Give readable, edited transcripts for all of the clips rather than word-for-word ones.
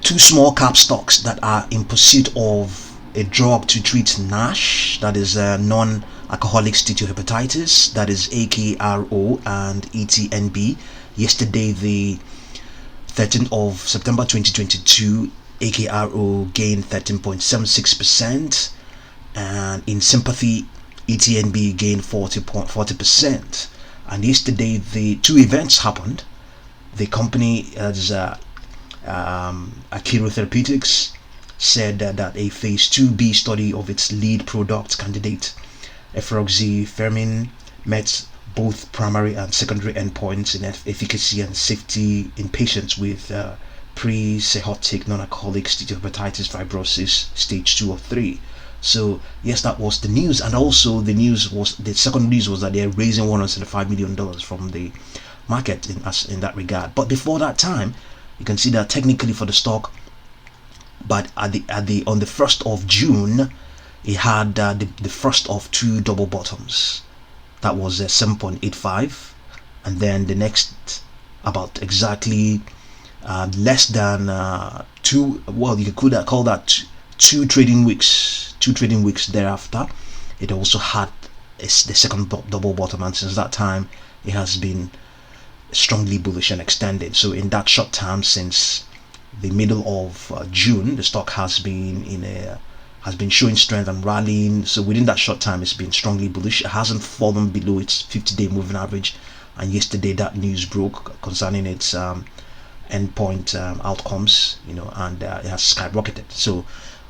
two small cap stocks that are in pursuit of a drug to treat NASH, that is non-alcoholic steatohepatitis, that is AKRO and ETNB. Yesterday, the 13th of September 2022, AKRO gained 13.76%, and in sympathy, ETNB gained 40%. And yesterday, the two events happened. The company, AKRO Therapeutics, said that a phase 2B study of its lead product candidate, efruxifermin, met both primary and secondary endpoints in efficacy and safety in patients with pre-cirrhotic non-alcoholic steatohepatitis fibrosis stage 2 or 3. So yes, that was the news. And also the second news was that they're raising $175 million from the market in that regard. But before that time, you can see that technically for the stock, but on the 1st of June, it had the first of two double bottoms. That was 7.85, and then the next, about exactly less than two. Well, you could call that two trading weeks. Thereafter, it also had the second double bottom, and since that time, it has been strongly bullish and extended. So in that short time, since the middle of June, the stock has been showing strength and rallying. So within that short time, it's been strongly bullish. It hasn't fallen below its 50-day moving average, and yesterday that news broke concerning its endpoint outcomes, and it has skyrocketed. So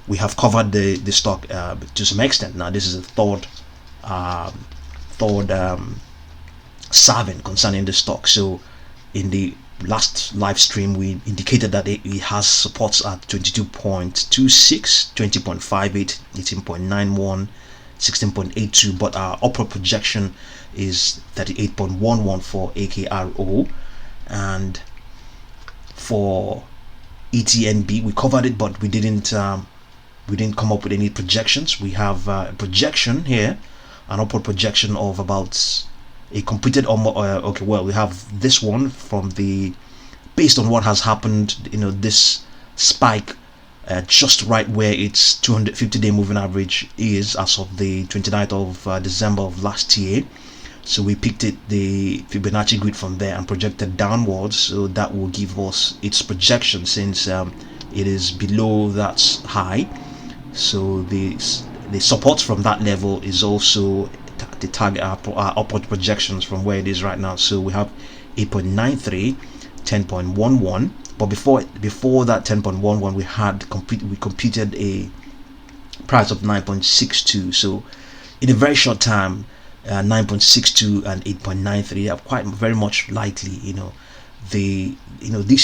we have covered the stock to some extent. Now this is the third serving concerning the stock. So in the last live stream, we indicated that it has supports at 22.26, 20.58, 18.91, 16.82, but our upper projection is 38.11 for AKRO. And for ETNB, we covered it, but we didn't come up with any projections. We have a projection here, an upward projection of about a completed okay, well, we have this one from based on what has happened, this spike just right where its 250-day moving average is as of the 29th of December of last year. So we picked the Fibonacci grid from there and projected downwards, so that will give us its projection since it is below that high. So the support from that level is also the target, our upward projections from where it is right now. So we have 8.93, 10.11, but before that 10.11, we computed a price of 9.62. So in a very short time, 9.62 and 8.93 are quite very much likely. These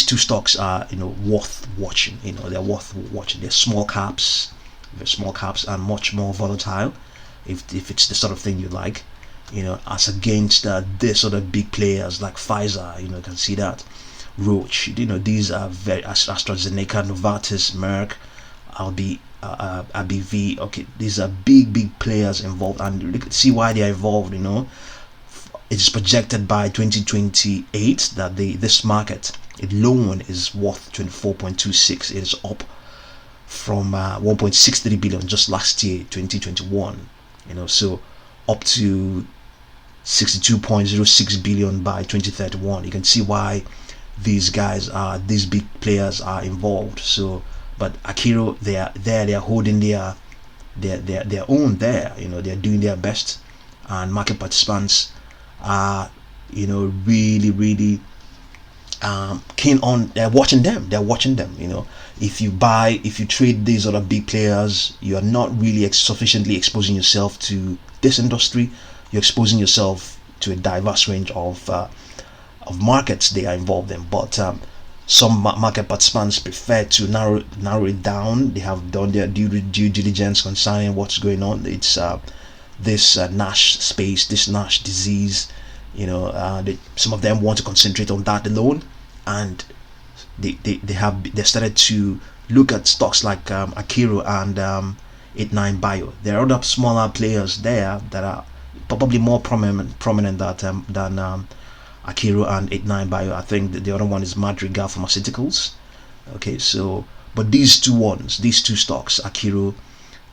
two stocks are worth watching. They're worth watching. They're small caps, and much more volatile. If it's the sort of thing you like, as against this sort of big players like Pfizer, you can see that, Roche, these are very AstraZeneca, Novartis, Merck, AbbVie. Okay, these are big players involved, and you can see why they are involved. It is projected by 2028 that this market alone is worth 24.26. It is up from 1.63 billion just last year, 2021. So up to 62.06 billion by 2031. You can see why these big players are involved. So, but AKRO, they are holding their own there. They're doing their best, and market participants are really keen on. They're watching them. If you trade these other big players, you are not really sufficiently exposing yourself to this industry. You're exposing yourself to a diverse range of markets they are involved in. But some market participants prefer to narrow it down. They have done their due diligence concerning what's going on. It's this NASH space, this NASH disease. Some of them want to concentrate on that alone, and they started to look at stocks like AKRO and 89bio. There are other smaller players there that are probably more prominent than AKRO and 89bio. I think the other one is Madrigal Pharmaceuticals. Okay, so But these two stocks, AKRO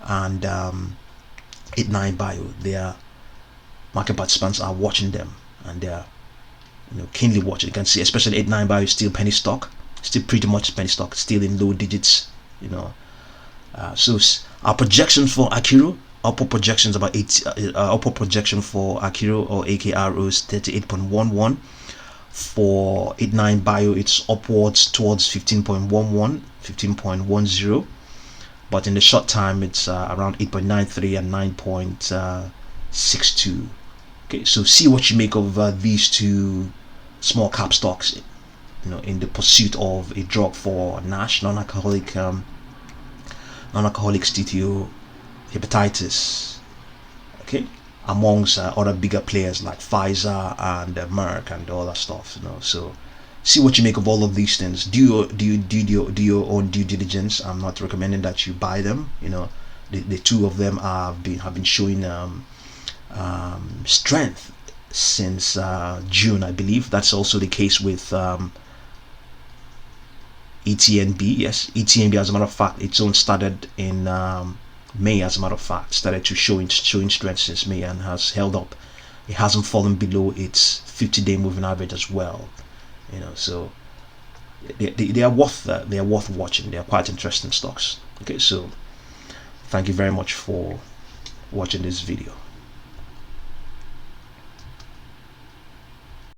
and 89 Bio, their market participants are watching them, and they're keenly watching. You can see, especially 89 Bio is still penny stock, still pretty much penny stock, still in low digits. So our projection for AKRO, upper projections about upper projection for AKRO or AKRO is 38.11. For 89 Bio, it's upwards towards 15.11, 15.10. But in the short time, it's around 8.93 and 9.62. Okay, so see what you make of these two small cap stocks, in the pursuit of a drug for NASH, non-alcoholic steatohepatitis. Okay, amongst other bigger players like Pfizer and Merck and all that stuff. So see what you make of all of these things. Do your own due diligence. I'm not recommending that you buy them. The two of them have been showing strength since June, I believe. That's also the case with ETNB. Yes, ETNB, as a matter of fact, its own started in May. As a matter of fact, started to showing strength since May and has held up. It hasn't fallen below its 50-day moving average as well. So they are worth watching. They are quite interesting stocks. Okay, so thank you very much for watching this video.